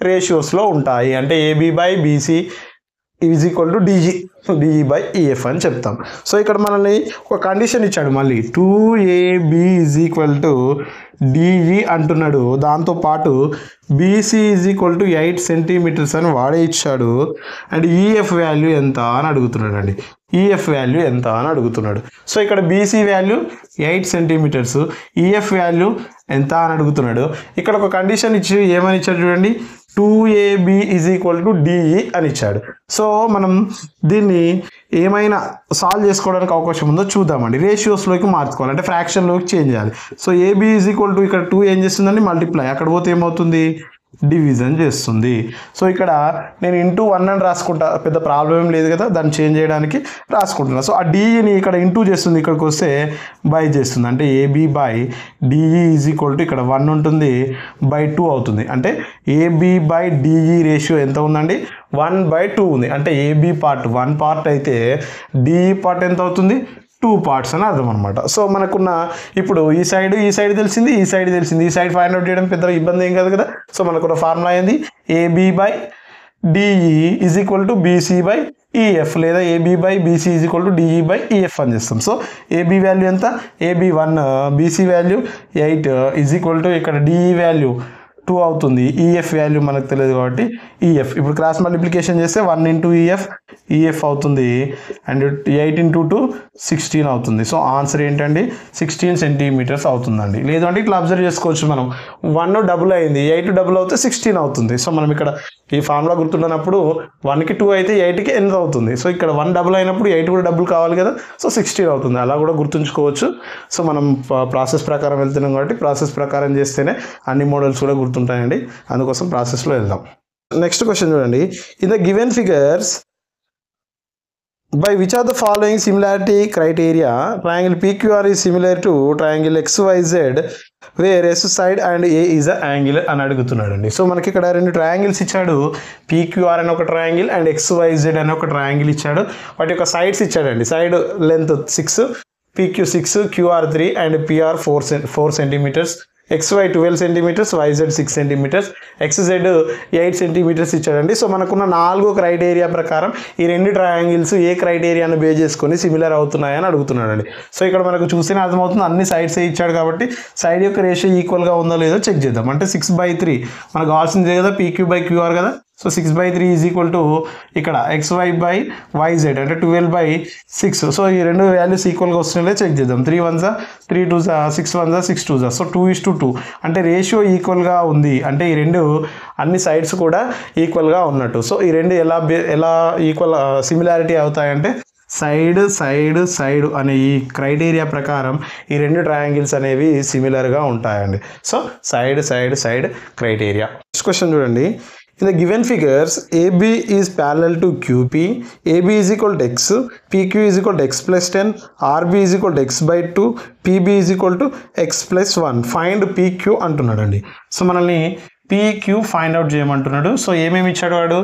రేషియోస్లో ఉంటాయి. అంటే AB by BC is equal to DE by EF అని చెప్తాం. సో ఇక్కడ మనల్ని ఒక కండిషన్ ఇచ్చాడు, మళ్ళీ 2AB is equal to DE అంటున్నాడు. దాంతోపాటు BC is equal to 8 centimetres అని వాడే ఇచ్చాడు. అండ్ ఈఎఫ్ వాల్యూ ఎంత అని అడుగుతున్నాడు అండి. ఈఎఫ్ వాల్యూ ఎంత అని అడుగుతున్నాడు. సో ఇక్కడ BC value 8 centimetres, EF value ఎంత అని అడుగుతున్నాడు. ఇక్కడ ఒక కండిషన్ ఇచ్చి ఏమని ఇచ్చాడు చూడండి, 2AB is equal to DE అని ఇచ్చాడు. సో మనం దీన్ని ఏమైనా సాల్వ్ చేసుకోవడానికి అవకాశం ఉందో చూద్దామండి. రేషియోస్లోకి మార్చుకోవాలి, అంటే ఫ్రాక్షన్లోకి చేంజ్ చేయాలి. So AB is equal to ఇక్కడ 2 ఏం చేస్తుందండి? మల్టిప్లై. అక్కడ పోతే ఏమవుతుంది? డివిజన్ చేస్తుంది. సో ఇక్కడ నేను ఇంటూ 1 అని రాసుకుంటా, పెద్ద ప్రాబ్లం ఏం లేదు కదా, దాన్ని చేంజ్ చేయడానికి రాసుకుంటున్నా. సో ఆ డిఈని ఇక్కడ ఇంటూ చేస్తుంది, ఇక్కడికి వస్తే బై చేస్తుంది. అంటే AB by DE is equal to ఇక్కడ 1 ఉంటుంది, బై 2 అవుతుంది. అంటే ఏబీ బై డిఈ రేషియో ఎంత ఉందండి? 1/2 ఉంది. అంటే ఏబీ పార్ట్ 1 పార్ట్ అయితే డిఈ పార్ట్ ఎంత అవుతుంది? 2 పార్ట్స్ అని అర్థం అనమాట. సో మనకున్న ఇప్పుడు ఈ సైడ్ తెలిసింది, ఈ సైడ్ ఫైండ్ అవుట్ చేయడం పెద్ద ఇబ్బంది ఏం కాదు కదా. సో మనకున్న ఫార్ములా ఏంది? AB by DE is equal to BC by EF, లేదా AB by BC is equal to DE by EF అని చేస్తాం. సో ఏబీ వాల్యూ ఎంత? AB 1, BC value 8 is equal to ఇక్కడ డిఈ వాల్యూ 2 అవుతుంది. EF value మనకు తెలియదు కాబట్టి EF. ఇప్పుడు క్రాస్ మల్టిప్లికేషన్ చేస్తే 1 ఇంటూ ఈఎఫ్ అవుతుంది, అండ్ 8 ఇంటూ 2 16 అవుతుంది. సో ఆన్సర్ ఏంటండి? 16 సెంటీమీటర్స్ అవుతుందండి. లేదు అంటే ఇట్లా అబ్జర్వ్ చేసుకోవచ్చు మనం, 1 డబుల్ అయింది, 8 డబుల్ అవుతే 16 అవుతుంది. సో మనం ఇక్కడ ఈ ఫార్ములా గుర్తున్నప్పుడు 1కి 2 అయితే 8కి ఎంత అవుతుంది? సో ఇక్కడ 1 డబుల్ అయినప్పుడు 8 కూడా డబుల్ కావాలి కదా, సో 16 అవుతుంది. అలా కూడా గుర్తుంచుకోవచ్చు. సో మనం ప్రాసెస్ ప్రకారం వెళ్తున్నాం కాబట్టి ప్రాసెస్ ప్రకారం చేస్తేనే అన్ని మోడల్స్ కూడా గుర్తుంటాయండి. అందుకోసం ప్రాసెస్లో వెళ్దాం. నెక్స్ట్ క్వశ్చన్ చూడండి. In the given figures by which of the following similarity criteria triangle PQR is similar to triangle XYZ where S side and A is a angle అని అడుగుతున్నాడండి. సో మనకి ఇక్కడ రెండు ట్రయాంగిల్స్ ఇచ్చాడు, PQR అని ఒక triangle and XYZ అని ఒక triangle ఇచ్చాడు. వాటి యొక్క సైడ్స్ ఇచ్చాడండి. Side length 6, PQ 6, QR 3 and PR 4 centimetres, XY 12 centimetres, YZ 6 centimetres, XZ 8 centimetres ఇచ్చాడండి. సో మనకున్న 4 క్రైటీరియా ప్రకారం ఈ రెండు ట్రయాంగిల్స్ ఏ క్రైటీరియాను బేస్ చేసుకొని సిమిలర్ అవుతున్నాయని అడుగుతున్నాడండి. సో ఇక్కడ మనకు చూస్తేనే అర్థమవుతుంది, అన్ని సైడ్స్ ఇచ్చాడు కాబట్టి సైడ్ యొక్క రేషియో ఈక్వల్గా ఉందో లేదో చెక్ చేద్దాం. అంటే 6/3 మనకు కావాల్సిందే కదా, PQ బై QR కదా. సో 6/3 ఈజ్ ఈక్వల్ టు ఇక్కడ xy/yz అంటే 12/6. సో ఈ రెండు వాల్యూస్ ఈక్వల్గా వస్తున్నాయో చెక్ చేద్దాం. 3 1s 3 2s 6 1s 6 2s. So 2:2 అంటే రేషియో ఈక్వల్గా ఉంది, అంటే ఈ రెండు అన్ని సైడ్స్ కూడా ఈక్వల్గా ఉన్నట్టు. సో ఈ రెండు ఎలా ఈక్వల్ సిమిలారిటీ అవుతాయంటే సైడ్ అనే ఈ క్రైటీరియా ప్రకారం ఈ రెండు ట్రయాంగిల్స్ అనేవి సిమిలర్గా ఉంటాయండి. So side criteria. Next question చూడండి. In the given figures, AB is parallel to QP, AB is equal to x, PQ is equal to x plus 10, RB is equal to x/2, PB is equal to x plus 1. Find PQ అంటున్నాడండి. So మనల్ని PQ find out చేయమంటున్నాడు. So ఏమేమి ఇచ్చాడు వాడు?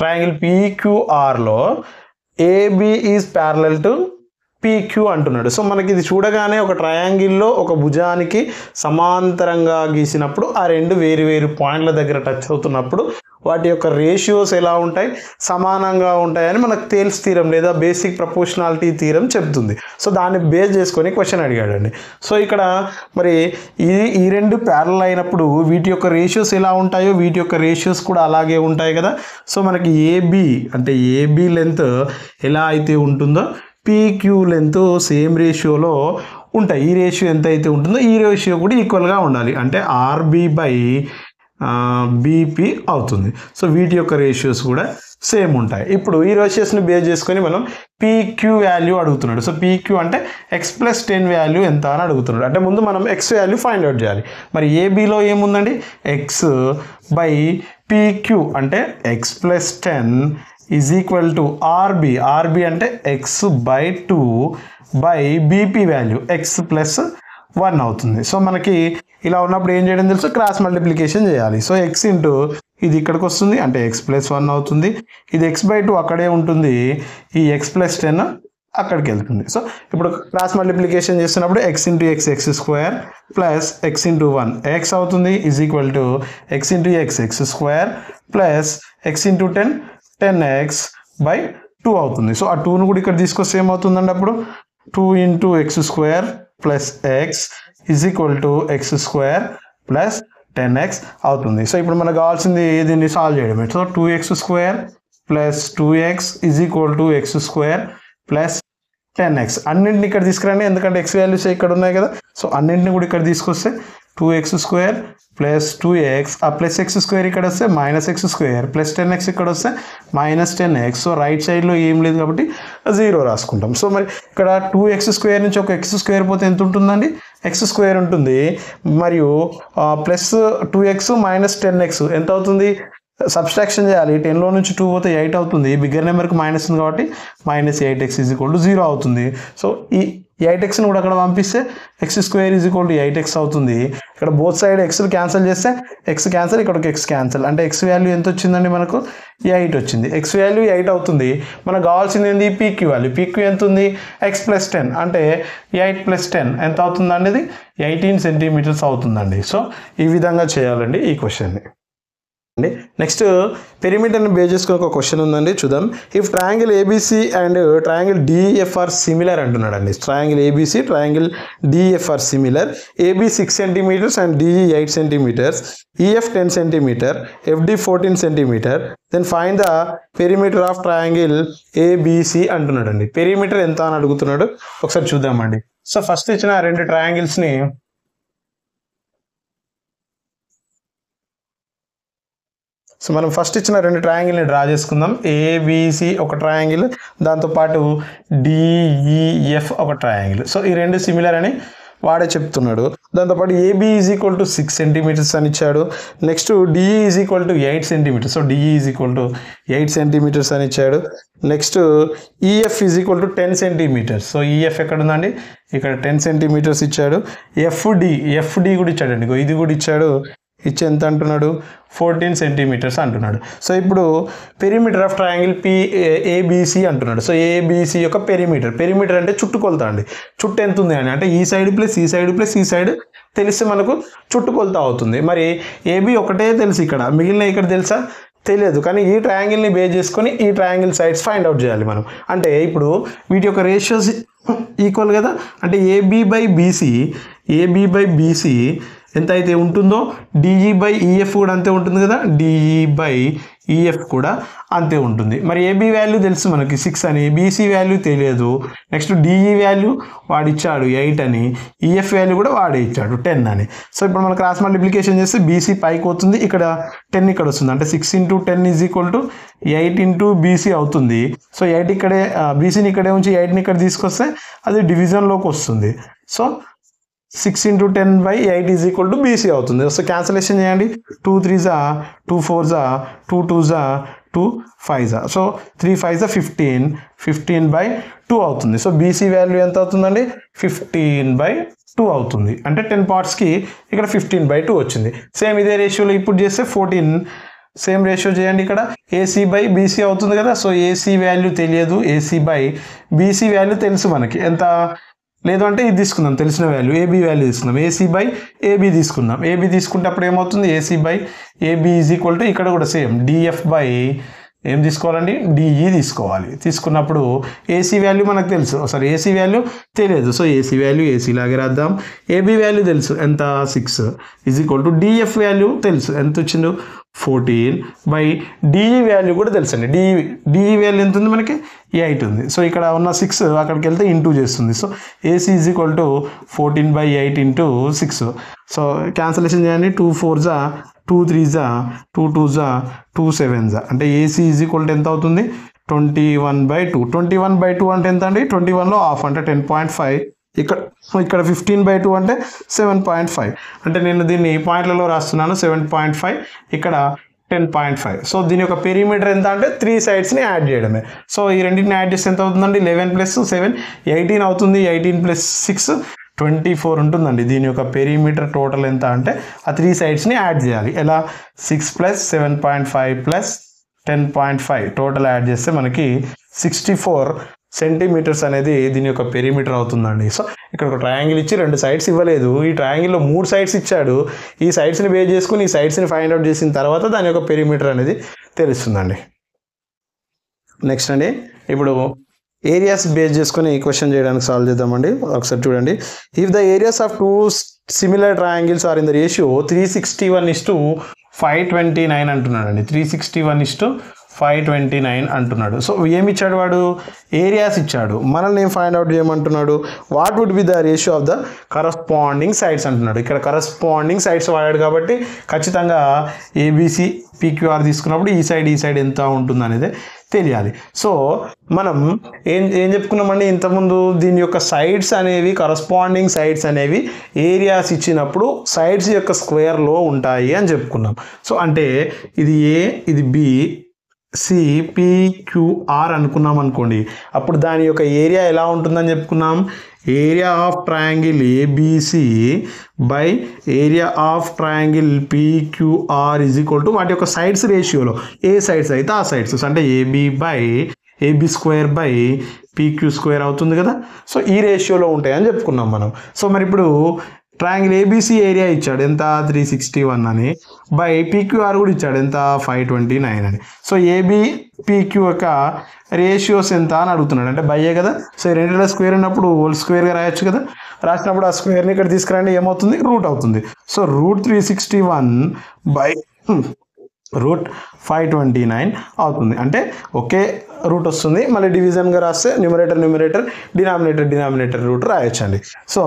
Triangle PQRలో AB is parallel to PQ అంటున్నాడు. So మనకి ఇది చూడగానే ఒక ట్రయాంగిల్లో ఒక భుజానికి సమాంతరంగా గీసినప్పుడు ఆ రెండు వేరు పాయింట్ల దగ్గర టచ్ అవుతున్నప్పుడు వాటి యొక్క రేషియోస్ ఎలా ఉంటాయి, సమానంగా ఉంటాయని మనకు తేల్స్ థీరం లేదా బేసిక్ ప్రపోర్షనాలిటీ థీరం చెప్తుంది. సో దాన్ని బేస్ చేసుకొని క్వశ్చన్ అడిగాడండి. సో ఇక్కడ మరి ఈ రెండు ప్యారలల్ అయినప్పుడు వీటి యొక్క రేషియోస్ ఎలా ఉంటాయో వీటి యొక్క రేషియోస్ కూడా అలాగే ఉంటాయి కదా. సో మనకి ఏబి లెంత్ ఎలా అయితే ఉంటుందో PQ లెంత్ సేమ్ రేషియోలో ఉంటాయి. ఈ రేషియో ఎంత అయితే ఉంటుందో ఈ రేషియో కూడా ఈక్వల్గా ఉండాలి, అంటే RB/BP అవుతుంది. సో వీటి యొక్క రేషియోస్ కూడా సేమ్ ఉంటాయి. ఇప్పుడు ఈ రేషియోస్ని బేస్ చేసుకొని మనం PQ వాల్యూ అడుగుతున్నాడు. సో PQ అంటే x plus 10 వాల్యూ ఎంత అని అడుగుతున్నాడు. అంటే ముందు మనం x వాల్యూ ఫైండ్ అవుట్ చేయాలి. మరి ఏబిలో ఏముందండి? x/PQ అంటే x plus 10 is equal to RB అంటే x/2/BP వాల్యూ x plus 1 అవుతుంది. సో మనకి ఇలా ఉన్నప్పుడు ఏం చేయడం తెలుసు? క్రాస్ మల్టిప్లికేషన్ చేయాలి. సో x ఇంటూ ఇది ఇక్కడికి వస్తుంది అంటే x plus 1 అవుతుంది. ఇది x/2 అక్కడే ఉంటుంది, ఈ x plus 10 అక్కడికి వెళ్తుంది. సో ఇప్పుడు క్రాస్ మల్టిప్లికేషన్ చేస్తున్నప్పుడు x into x² plus x into 1 x అవుతుంది is equal to x into x² plus x into 10x/2 అవుతుంది. సో ఆ 2ను కూడా ఇక్కడ తీసుకొస్తే ఏమవుతుందండి? అప్పుడు 2 into x² plus x is equal to x² plus 10x అవుతుంది. సో ఇప్పుడు మనకు కావాల్సింది దీన్ని సాల్వ్ చేయడమే. So 2x² plus 2x is equal to x² plus 10x. అన్నింటిని ఇక్కడ తీసుకురండి, ఎందుకంటే x వాల్యూస్ ఇక్కడ ఉన్నాయి కదా. సో అన్నింటిని కూడా ఇక్కడ తీసుకొస్తే 2x² ప్లస్ 2x ఆ ప్లస్ x² ఇక్కడ వస్తే -x² ప్లస్ 10x ఇక్కడ వస్తే -10x. సో రైట్ సైడ్లో ఏం లేదు కాబట్టి 0 రాసుకుంటాం. సో మరి ఇక్కడ 2x² నుంచి ఒక x² పోతే ఎంత ఉంటుందండి? x² ఉంటుంది. మరియు ప్లస్ 2x మైనస్ 10x ఎంత అవుతుంది? సబ్స్ట్రాక్షన్ చేయాలి. 10లో నుంచి 2 పోతే 8 అవుతుంది. బిగ్గర్ నెంబర్కి మైనస్ ఉంది కాబట్టి -8x ఈజ్ ఈక్వల్ టు 0 అవుతుంది. సో ఈ 8xని కూడా అక్కడ పంపిస్తే x² is equal to 8x అవుతుంది. ఇక్కడ బోత్ సైడ్ xలు క్యాన్సిల్ చేస్తే x క్యాన్సిల్, ఇక్కడ ఒక x క్యాన్సిల్, అంటే x వాల్యూ ఎంత వచ్చిందండి? మనకు 8 వచ్చింది. x వాల్యూ 8 అవుతుంది. మనకు కావాల్సింది ఏంది? PQ value. PQ ఎంత ఉంది? x plus 10 అంటే 8 plus 10 ఎంత అవుతుంది అనేది 18 సెంటీమీటర్స్ అవుతుందండి. సో ఈ విధంగా చేయాలండి ఈ క్వశ్చన్ని. నెక్స్ట్ పెరిమీటర్ని బేస్ చేసుకుని ఒక క్వశ్చన్ ఉందండి, చూద్దాం. If triangle ABC and triangle DEF are similar అంటున్నాడండి. Triangle ABC, triangle DEF are similar. AB 6 centimetres and DE 8 centimetres, EF 10 centimetre, FD 14 centimetre. Then find the perimeter of triangle ABC అంటున్నాడండి. Perimeter ఎంత అని అడుగుతున్నాడు, ఒకసారి చూద్దామండి. So first ఇచ్చిన రెండు ట్రయాంగిల్స్ని so మనం ఫస్ట్ ఇచ్చిన రెండు ట్రయాంగిల్ని డ్రా చేసుకుందాం. ABC ఒక ట్రయాంగిల్, దాంతోపాటు DEF ఒక ట్రయాంగిల్. సో ఈ రెండు సిమిలర్ అని వాడే చెప్తున్నాడు. దాంతోపాటు AB is equal to 6 centimetres అని ఇచ్చాడు. Next DE is equal to 8 centimetres. So DE is equal to 8 centimetres అని ఇచ్చాడు. Next EF is equal to 10 centimetres. So EF ఎక్కడ ఉందండి? ఇక్కడ 10 సెంటీమీటర్స్ ఇచ్చాడు. FD కూడా ఇచ్చాడండి, ఇది కూడా ఇచ్చాడు. ఇచ్చి ఎంత అంటున్నాడు? 14 సెంటీమీటర్స్ అంటున్నాడు. సో ఇప్పుడు పెరిమీటర్ ఆఫ్ ట్రయాంగిల్ ABC అంటున్నాడు. సో ABC యొక్క పెరిమీటర్ అంటే చుట్టుకొలత అండి. చుట్టూ ఎంత ఉంది అని అంటే ఈ సైడ్ ప్లస్ ఈ సైడ్ ప్లస్ ఈ సైడ్ తెలిస్తే మనకు చుట్టుకొలత అవుతుంది. మరి AB ఒకటే తెలుసు, ఇక్కడ మిగిలిన ఇక్కడ తెలుసా? తెలియదు. కానీ ఈ ట్రయాంగిల్ని బేస్ చేసుకొని ఈ ట్రయాంగిల్ సైడ్స్ ఫైండ్ అవుట్ చేయాలి మనం. అంటే ఇప్పుడు వీటి యొక్క రేషియోస్ ఈక్వల్ కదా, అంటే AB బై BC ఎంత అయితే ఉంటుందో DE/EF కూడా అంతే ఉంటుంది కదా, DE/EF కూడా అంతే ఉంటుంది. మరి AB వాల్యూ తెలుసు మనకి 6 అని, BC వాల్యూ తెలియదు. నెక్స్ట్ DE వాల్యూ వాడిచ్చాడు 8 అని, EF వాల్యూ కూడా వాడే ఇచ్చాడు 10 అని. సో ఇప్పుడు మనం క్రాస్ మల్టిప్లికేషన్ చేస్తే BC పైకి అవుతుంది, ఇక్కడ 10 ఇక్కడ వస్తుంది. అంటే 6 × 10 = 8 × BC అవుతుంది. సో 8 ఇక్కడే BCని ఇక్కడే ఉంచి 8ని ఇక్కడ తీసుకొస్తే అది డివిజన్లోకి వస్తుంది. సో 6 × 10/8 = BC అవుతుంది. సో క్యాన్సలేషన్ చేయండి. 2 3s 2 4s 2 2s 2 5s. So 3 5s 15, 15/2 అవుతుంది. సో BC వాల్యూ ఎంత అవుతుందండి, 15/2 అవుతుంది. అంటే 10 పార్ట్స్కి ఇక్కడ 15/2 వచ్చింది. సేమ్ ఇదే రేషియోలో ఇప్పుడు చేస్తే 14, సేమ్ రేషియో చేయండి. ఇక్కడ AC/BC అవుతుంది కదా. సో AC వాల్యూ తెలియదు, AC/BC వాల్యూ తెలుసు మనకి ఎంత, లేదు అంటే ఇది తీసుకుందాం తెలిసిన వాల్యూ, AB వాల్యూ తీసుకుందాం. AC/AB తీసుకుందాం. AB తీసుకుంటే అప్పుడు ఏమవుతుంది, AC/AB = ఇక్కడ కూడా సేమ్ DF/ ఏం తీసుకోవాలండి, DE తీసుకోవాలి. తీసుకున్నప్పుడు AC వాల్యూ మనకు తెలుసు, సారీ AC వాల్యూ తెలియదు. సో AC వాల్యూ AC లాగే రాద్దాం. AB వాల్యూ తెలుసు ఎంత, 6 = DF వాల్యూ తెలుసు ఎంత వచ్చిందో 14/DE వాల్యూ కూడా తెలుసు అండి. DE వాల్యూ ఎంత ఉంది మనకి, 8 ఉంది. సో ఇక్కడ ఉన్న 6 అక్కడికి వెళ్తే ఇంటూ చేస్తుంది. So AC = 14/8 × 6. సో క్యాన్సలేషన్ చేయండి. 2 4s 2 3s 2 2s 2 7s. అంటే AC = ఎంత అవుతుంది, 21/2. 21/2 అంటే ఎంత అండి, 21లో హాఫ్ అంటే 10.5. ఇక్కడ 15/2 అంటే 7.5. అంటే నేను దీన్ని పాయింట్లలో రాస్తున్నాను, 7.5, ఇక్కడ 10.5. సో దీని యొక్క పెరిమీటర్ ఎంత అంటే 3 సైడ్స్ని యాడ్ చేయడమే. సో ఈ రెండింటిని యాడ్ చేస్తే ఎంత అవుతుందండి, 11 + 7 18 అవుతుంది. 18 + 6 24 ఉంటుందండి. దీని యొక్క పెరిమీటర్ టోటల్ ఎంత అంటే ఆ 3 సైడ్స్ని యాడ్ చేయాలి. ఎలా, 6 + 7.5 + 10.5 టోటల్ యాడ్ చేస్తే మనకి 64 సెంటీమీటర్స్ అనేది దీని యొక్క పెరిమీటర్ అవుతుందండి. సో ఇక్కడ ఒక ట్రయాంగిల్ ఇచ్చి 2 సైడ్స్ ఇవ్వలేదు, ఈ ట్రయాంగిల్లో 3 సైడ్స్ ఇచ్చాడు. ఈ సైడ్స్ని బేస్ చేసుకుని ఈ సైడ్స్ని ఫైండ్ అవుట్ చేసిన తర్వాత దాని యొక్క పెరిమీటర్ అనేది తెలుస్తుందండి. నెక్స్ట్ అండి, ఇప్పుడు ఏరియాస్ బేస్ చేసుకుని క్వశ్చన్ చేయడానికి సాల్వ్ చేద్దామండి. ఒకసారి చూడండి. If the areas of 2 similar triangles are in the ratio 361:529 అంటున్నాడండి. 361:529 అంటున్నాడు. సో ఏమి ఇచ్చాడు వాడు, ఏరియాస్ ఇచ్చాడు. మనల్ని ఏం ఫైండ్ అవుట్ చేయమంటున్నాడు, what would be the ratio of the corresponding sides అంటున్నాడు. ఇక్కడ కరస్పాండింగ్ సైడ్స్ వాడాడు కాబట్టి ఖచ్చితంగా ABC PQR తీసుకున్నప్పుడు ఈ సైడ్ ఎంత ఉంటుంది అనేది తెలియాలి. సో మనం ఏం చెప్పుకున్నామండి ఇంతకుముందు, దీని యొక్క సైడ్స్ అనేవి, కరస్పాండింగ్ సైడ్స్ అనేవి ఏరియాస్ ఇచ్చినప్పుడు సైడ్స్ యొక్క స్క్వేర్లో ఉంటాయి అని చెప్పుకున్నాం. సో అంటే ఇది A, ఇది B, C, P, Q, R అనుకున్నాం అనుకోండి. అప్పుడు దాని యొక్క ఏరియా ఎలా ఉంటుందని చెప్పుకున్నాం, area of triangle ABC by area of triangle PQR = వాటి యొక్క సైడ్స్ రేషియోలో ఏ సైడ్స్ అయితే ఆ సైడ్స్. అంటే AB/AB² బై PQ² అవుతుంది కదా. సో ఈ రేషియోలో ఉంటాయని చెప్పుకున్నాం మనం. సో మరి ఇప్పుడు ట్రయాంగిల్ ABC ఏరియా ఇచ్చాడు ఎంత, 361 అని, బై PQR కూడా ఇచ్చాడు ఎంత, 529 అని. సో AB PQ యొక్క రేషియోస్ ఎంత అని అడుగుతున్నాడు. అంటే బై కదా. సో ఈ రెండింటిలో స్క్వేర్ ఉన్నప్పుడు హోల్ స్క్వేర్గా రాయొచ్చు కదా. రాసినప్పుడు ఆ స్క్వేర్ని ఇక్కడ తీసుకురండి, ఏమవుతుంది, రూట్ అవుతుంది. సో √361 బై √529 అవుతుంది. అంటే ఒకే రూట్ వస్తుంది. మళ్ళీ డివిజన్గా రాస్తే న్యూమరేటర్ డినామినేటర్ రూట్ రాయొచ్చండి. సో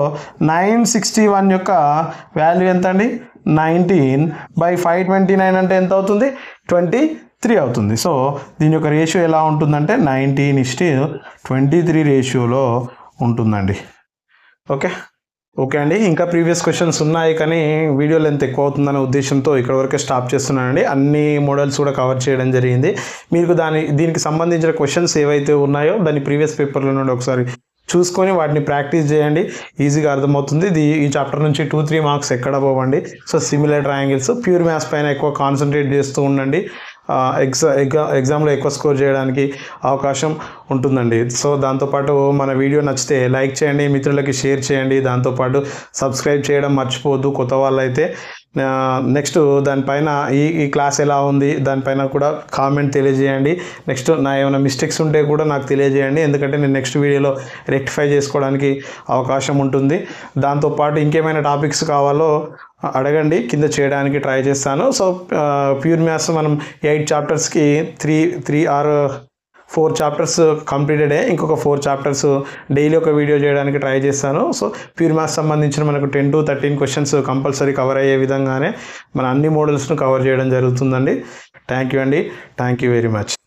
961 యొక్క వాల్యూ ఎంత అండి, 19/529 అంటే ఎంత అవుతుంది, 23 అవుతుంది. సో దీని యొక్క రేషియో ఎలా ఉంటుందంటే 19:23 రేషియోలో ఉంటుందండి. ఓకే అండి. ఇంకా ప్రీవియస్ క్వశ్చన్స్ ఉన్నాయి కానీ వీడియో లెంత్ ఎక్కువ అవుతుందనే ఉద్దేశంతో ఇక్కడ వరకే స్టాప్ చేస్తున్నానండి. అన్ని మోడల్స్ కూడా కవర్ చేయడం జరిగింది. మీకు దీనికి సంబంధించిన క్వశ్చన్స్ ఏవైతే ఉన్నాయో దాన్ని ప్రీవియస్ పేపర్లో నుండి ఒకసారి చూసుకొని వాటిని ప్రాక్టీస్ చేయండి, ఈజీగా అర్థమవుతుంది. ఈ చాప్టర్ నుంచి 2-3 మార్క్స్ ఎక్కడ పోవండి. So similar triangles, pure maths పైన ఎక్కువ కాన్సన్ట్రేట్ చేస్తూ ఉండండి. ఎగ్జామ్లో ఎక్కువ స్కోర్ చేయడానికి అవకాశం ఉంటుందండి. సో దాంతోపాటు మన వీడియో నచ్చితే లైక్ చేయండి, మిత్రులకి షేర్ చేయండి, దాంతోపాటు సబ్స్క్రైబ్ చేయడం మర్చిపోవద్దు కొత్త వాళ్ళైతే. నెక్స్ట్ దానిపైన ఈ క్లాస్ ఎలా ఉంది దానిపైన కూడా కామెంట్ తెలియజేయండి. నెక్స్ట్ నా ఏమైనా మిస్టేక్స్ ఉంటే కూడా నాకు తెలియజేయండి, ఎందుకంటే నేను నెక్స్ట్ వీడియోలో రెక్టిఫై చేసుకోవడానికి అవకాశం ఉంటుంది. దాంతోపాటు ఇంకేమైనా టాపిక్స్ కావాలో అడగండి, కింద చేయడానికి ట్రై చేస్తాను. సో ప్యూర్ మ్యాథ్స్ మనం 8 చాప్టర్స్కి 3 ఆర్ 4 చాప్టర్స్ కంప్లీటెడ్. ఇంకొక 4 చాప్టర్స్ డైలీ ఒక వీడియో చేయడానికి ట్రై చేస్తాను. సో ప్యూర్ మ్యాథ్స్ సంబంధించిన మనకు 10 to 13 క్వశ్చన్స్ కంపల్సరీ కవర్ అయ్యే విధంగానే మన అన్ని మోడల్స్ను కవర్ చేయడం జరుగుతుందండి. థ్యాంక్ యూ అండి. Thank you very much.